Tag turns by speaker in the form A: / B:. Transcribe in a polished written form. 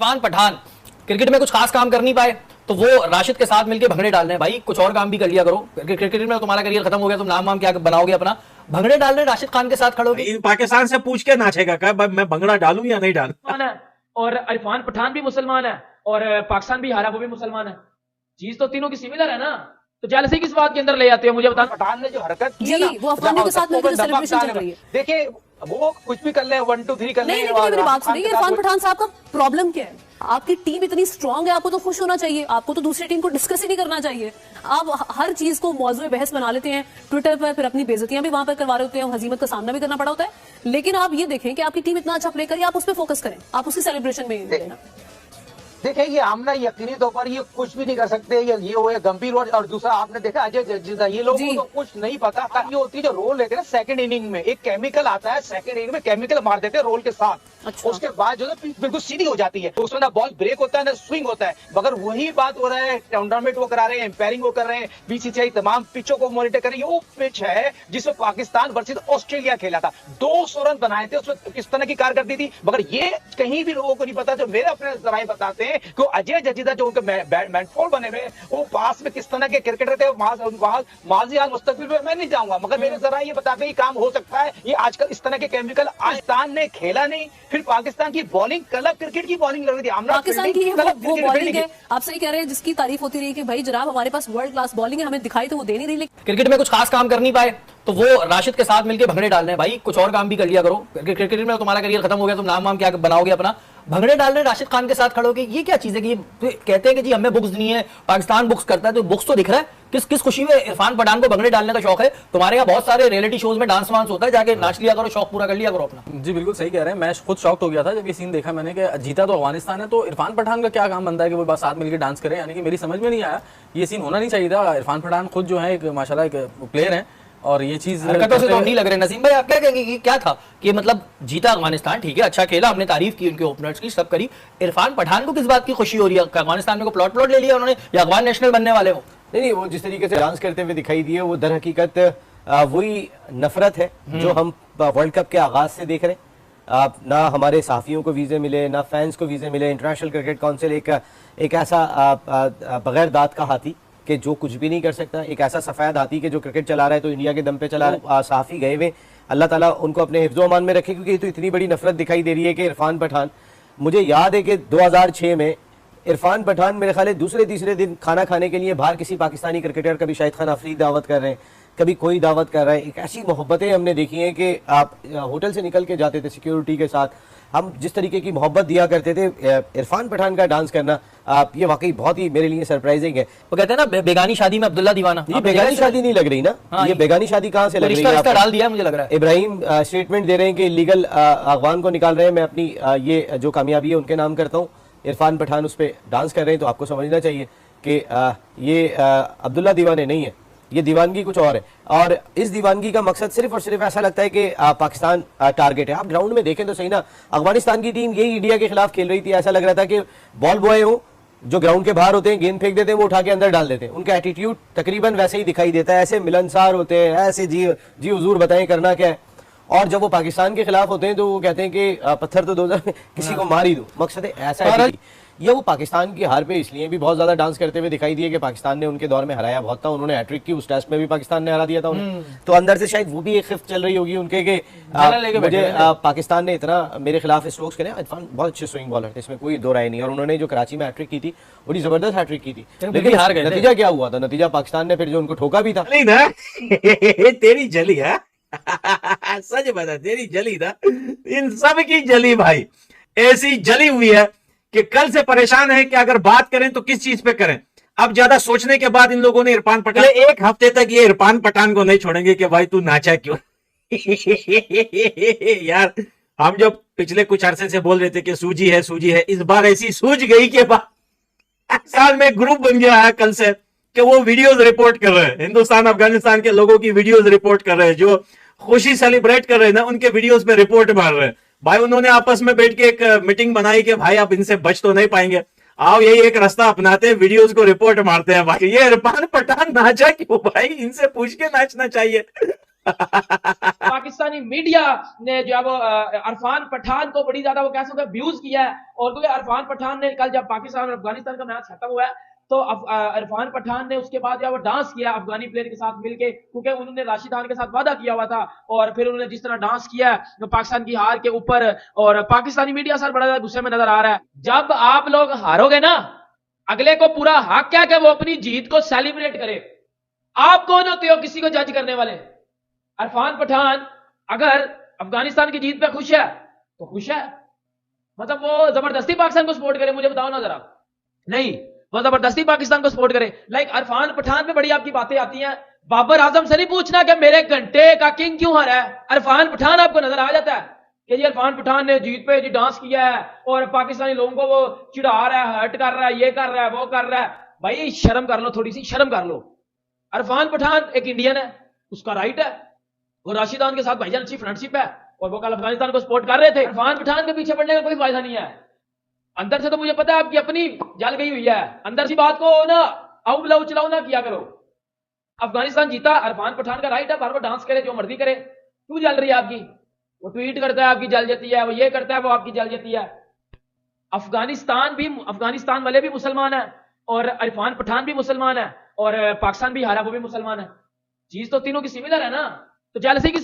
A: Irfan Pathan cricket में कुछ खास काम कर नहीं पाए तो वो राशिद के साथ मिलकर भंगड़े डाल रहे हैं। भाई कुछ और काम भी कर लिया करो, क्रिकेट में तुम्हारा करियर खत्म हो गया, तुम नाम वाम क्या बनाओगे अपना? भंगड़े डाल रहे राशिद खान के साथ खड़ोगे?
B: पाकिस्तान से पूछ के नाचेगा क्या मैं भंगड़ा डालूं या नहीं डालूं?
C: और इरफान पठान भी मुसलमान है और पाकिस्तान भी हारा वो भी मुसलमान है। चीज तो तीनों की सिमिलर है ना, तो जेलसी किस बात के अंदर ले आते हो मुझे बताना।
D: पठान ने जो हरकत की है
E: जी, वो अफगानियों के साथ मिलकर सेलिब्रेशन चल रही है।
D: देखिए वो कुछ भी कर ले, 1 2 3 कर ले।
E: नहीं लेकिन मेरी बात सुनिए, इरफान पठान साहब का प्रॉब्लम क्या है? आपकी टीम इतनी स्ट्रांग है, आपको तो खुश होना चाहिए, आपको तो दूसरी टीम को डिस्कस ही नहीं करना चाहिए। आप हर चीज को मौजूद बहस बना लेते हैं ट्विटर पर, फिर अपनी बेइज्जतियां भी वहां पर करवा रहे होते हैं, हजीमत का सामना भी करना पड़ा होता है। लेकिन आप ये देखें कि आपकी टीम इतना अच्छा प्ले करी, आप उस पर फोकस करें, आप उसकी सेलिब्रेशन में लेना।
D: देखिए ये आमना यकीनी तौर पर ये कुछ भी नहीं कर सकते, ये हो गंभीर। और दूसरा आपने देखा अजय जडेजा, ये लोगों को तो कुछ नहीं पता। ये होती है जो रोल लेते हैं सेकंड इनिंग में, एक केमिकल आता है सेकंड इनिंग में, केमिकल मार देते हैं रोल के साथ।
E: अच्छा।
D: उसके बाद जो है बिल्कुल सीधी हो जाती है, तो उसमें ना बॉल ब्रेक होता है ना स्विंग होता है। मगर वही बात हो रहा है, टूर्नामेंट वो करा रहे हैं, एम्पायरिंग वो कर रहे हैं, बीसीसीआई तमाम पिचों को मॉनिटर कर रही है। वो पिच है जिसमें पाकिस्तान वर्सेस ऑस्ट्रेलिया खेला था, 200 रन बनाए थे, उसमें किस तरह की कारकर्दगी थी। मगर ये कहीं भी लोगों को नहीं पता, जो मेरे अपने जराए बताते हैं कि अजय जडेजा जो उनके मेंटोर बने हुए, वो पास में किस तरह के क्रिकेटर थे, माजी हाल मुस्तकबिल में मैं नहीं जाऊंगा। मगर मेरे जरा ये बताते ये काम हो सकता है। ये आजकल इस तरह के केमिकल पाकिस्तान ने खेला नहीं, फिर पाकिस्तान की बॉलिंग क्लब क्रिकेट की बॉलिंग लग रही थी,
E: पाकिस्तान की वो बॉलिंग है। आप सही कह रहे हैं, जिसकी तारीफ होती रही कि भाई जनाब हमारे पास वर्ल्ड क्लास बॉलिंग है, हमें दिखाई तो वो दे नहीं रही।
A: क्रिकेट में कुछ खास काम कर नहीं पाए तो वो राशिद के साथ मिलकर भंगड़े डाल रहे हैं। भाई कुछ और काम भी कर लिया करो, क्रिकेट में तुम्हारा करियर खत्म हो गया, तुम नाम वाम क्या बनाओगे अपना? भंगड़े डाल रहे राशिद खान के साथ खड़ोगे, ये क्या चीज है? कि कहते हैं कि जी हमें बुक्स नहीं है, पाकिस्तान बुक्स करता है, तो बुक्स तो दिख रहा है। किस खुशी में इरफान पठान को भंगड़े डालने का शौक है? तुम्हारे यहाँ बहुत सारे रियलिटी शोज में डांस वांस होता है, जाके नाच लिया करो, शौक पूरा कर लिया करो अपना।
F: जी बिल्कुल सही कह रहे हैं। मैं खुद शॉक्ड हो गया था जब ये सीन देखा मैंने कि जीता तो अफगानिस्तान है, तो इरफान पठान का क्या काम बनता है कि वो बस साथ मिलकर डांस करें? यानी कि मेरी समझ में नहीं आया, ये सीन होना नहीं चाहिए था। इरफान पठान खुद जो है एक माशाल्लाह एक प्लेयर है और ये चीज
A: हरकतों से तो नहीं लग रहे। नसीम भाई आप क्या कहेंगे कि क्या था कि मतलब जीता अफगानिस्तान, ठीक है अच्छा खेला, हमने तारीफ की उनके ओपनर्स की, सब करी, इरफान पठान को किस बात की खुशी हो रही है? अफगानिस्तान में को प्लॉट ले लिया उन्होंने या अफगान नेशनल बनने वाले हो?
G: नहीं, वो जिस तरीके से डांस करते हुए दिखाई दिए वो दर हकीकत वही नफरत है जो हम वर्ल्ड कप के आगाज से देख रहे हैं। ना हमारे साफियों को वीजे मिले, ना फैंस को वीजे मिले। इंटरनेशनल क्रिकेट काउंसिल एक ऐसा बगैर दांत का हाथी कि जो कुछ भी नहीं कर सकता, एक ऐसा सफेद हाथी के जो क्रिकेट चला रहा है तो इंडिया के दम पे चला रहा है। साफी गए हुए, अल्लाह ताला उनको अपने हिफ्ज़ो अमान में रखे, क्योंकि ये तो इतनी बड़ी नफरत दिखाई दे रही है कि इरफान पठान, मुझे याद है कि 2006 में इरफान पठान मेरे ख्याल है दूसरे तीसरे दिन खाना खाने के लिए बाहर किसी पाकिस्तानी क्रिकेटर, कभी शाहिद खान अफरीदी दावत कर रहे हैं, कभी कोई दावत कर रहा है। एक ऐसी मोहब्बतें हमने देखी हैं कि आप होटल से निकल के जाते थे सिक्योरिटी के साथ, हम जिस तरीके की मोहब्बत दिया करते थे, इरफान पठान का डांस करना ये वाकई बहुत ही मेरे लिए सरप्राइजिंग है।
A: वो कहते हैं ना बेगानी शादी में अब्दुल्ला दीवाना,
G: ये बेगानी शादी नहीं लग रही ना। हाँ, ये बेगानी शादी कहाँ से लग रही है?
A: डाल दिया मुझे लग रहा है।
G: इब्राहिम स्टेटमेंट दे रहे हैं कि लीगल अफगान को निकाल रहे हैं, मैं अपनी ये जो कामयाबी है उनके नाम करता हूँ। इरफान पठान उस पर डांस कर रहे हैं, तो आपको समझना चाहिए कि ये अब्दुल्ला दीवाने नहीं है, ये दीवानगी कुछ और है। और इस दीवानगी का मकसद सिर्फ और सिर्फ ऐसा लगता है कि पाकिस्तान टारगेट है। आप ग्राउंड में देखें तो सही ना, अफगानिस्तान की टीम यही इंडिया के खिलाफ खेल रही थी। ऐसा लग रहा था कि बॉल बॉय हो जो ग्राउंड के बाहर होते हैं, गेंद फेंक देते हैं, वो उठा के अंदर डाल देते हैं। उनका एटीट्यूड तकरीबन वैसे ही दिखाई देता है, ऐसे मिलनसार होते हैं, ऐसे जी हुजूर बताएं करना क्या है। और जब वो पाकिस्तान के खिलाफ होते हैं तो वो कहते हैं कि पत्थर तो 2000 किसी को मार ही दो। मकसद है ऐसा है। ये वो पाकिस्तान की हार पे इसलिए भी बहुत ज्यादा डांस करते हुए दिखाई दिए कि पाकिस्तान ने उनके दौर में हराया बहुत था, उन्होंने हैट्रिक की, उस टेस्ट में भी पाकिस्तान ने हरा दिया था उन्हें। तो अंदर से शायद वो भी एक खिफ्त चल रही होगी उनके कि मुझे पाकिस्तान ने इतना मेरे खिलाफ स्ट्रोक्स करे। इरफान बहुत अच्छे स्विंग बॉलर थे, इसमें कोई दो राय नहीं। और उन्होंने जो कराची में हैट्रिक की थी बड़ी जबरदस्त हैट्रिक की थी, लेकिन हार गए। नतीजा क्या हुआ था? नतीजा पाकिस्तान ने फिर जो उनको ठोका भी था।
B: तेरी जली है सच बता, तेरी जली था, इन सब की जली भाई, ऐसी जली हुई है कि कल से परेशान है कि अगर बात करें तो किस चीज पे करें। अब ज्यादा सोचने के बाद इन लोगों ने इरफान पठान, एक हफ्ते तक ये इरफान पठान को नहीं छोड़ेंगे कि भाई तू नाचा क्यों। यार हम जो पिछले कुछ अरसे से बोल रहे थे कि सूजी है, इस बार ऐसी सूझ गई के बाद साल में ग्रुप बन गया है कल से कि वो वीडियोस रिपोर्ट कर रहे हैं, हिंदुस्तान अफगानिस्तान के लोगों की वीडियोस रिपोर्ट कर रहे हैं, जो खुशी सेलिब्रेट कर रहे हैं ना उनके वीडियोस में रिपोर्ट मार रहे हैं। भाई उन्होंने आपस में बैठ के एक मीटिंग बनाई कि भाई आप इनसे बच तो नहीं पाएंगे, आओ यही एक रास्ता अपनाते हैं, वीडियोस को रिपोर्ट मारते हैं। भाई ये इरफान पठान नाचा क्यों भाई? इनसे पूछ के नाचना चाहिए।
C: पाकिस्तानी मीडिया ने जो है वो इरफान पठान को बड़ी ज्यादा वो कह सकते अब्यूज किया है। और क्योंकि इरफान पठान ने कल जब पाकिस्तान और अफगानिस्तान का मैच खत्म हुआ है तो इरफान पठान ने उसके बाद जो है वो डांस किया अफगानी प्लेयर के साथ मिलके, क्योंकि उन्होंने राशिद खान के साथ वादा किया हुआ था। और फिर उन्होंने जिस तरह डांस किया पाकिस्तान की हार के ऊपर, और पाकिस्तानी मीडिया सर बड़ा गुस्से में नजर आ रहा है। जब आप लोग हारोगे ना, अगले को पूरा हक है कि वो अपनी जीत को सेलिब्रेट करे। आप कौन होते हो किसी को जज करने वाले? इरफान पठान अगर अफगानिस्तान की जीत पे खुश है तो खुश है, मतलब वो जबरदस्ती पाकिस्तान को सपोर्ट करे? मुझे बताओ ना जरा। नहीं, वो जबरदस्ती पाकिस्तान को सपोर्ट करे। लाइक इरफान पठान पे बड़ी आपकी बातें आती हैं, बाबर आजम से नहीं पूछना कि मेरे घंटे का किंग क्यों हारा है। इरफान पठान आपको नजर आ जाता है कि जी इरफान पठान ने जीत पे जी डांस किया है और पाकिस्तानी लोगों को वो चिढ़ा रहा है, हर्ट कर रहा है, ये कर रहा है, वो कर रहा है। भाई शर्म कर लो, थोड़ी सी शर्म कर लो। इरफान पठान एक इंडियन है, उसका राइट है, वो राशिद खान के साथ भाईजान अच्छी फ्रेंडशिप है और वो कल अफगानिस्तान को सपोर्ट कर रहे थे। इरफान पठान के पीछे पड़ने का कोई फायदा नहीं है। अंदर से तो मुझे पता है आपकी अपनी जल गई हुई है, अंदर सी बात को ना आओ बुलाओ चलाओ ना किया करो। अफगानिस्तान जीता, इरफान पठान का राइट है, बार बार डांस करे, जो मर्जी करे। क्यों जल रही है आपकी? वो ट्वीट करता है आपकी जल जाती है, वो ये करता है वो आपकी जल जाती है। अफगानिस्तान वाले भी मुसलमान है और इरफान पठान भी मुसलमान है और पाकिस्तान भी हारा वो भी मुसलमान है। चीज तो तीनों की सिमिलर है ना, तो जेलसी की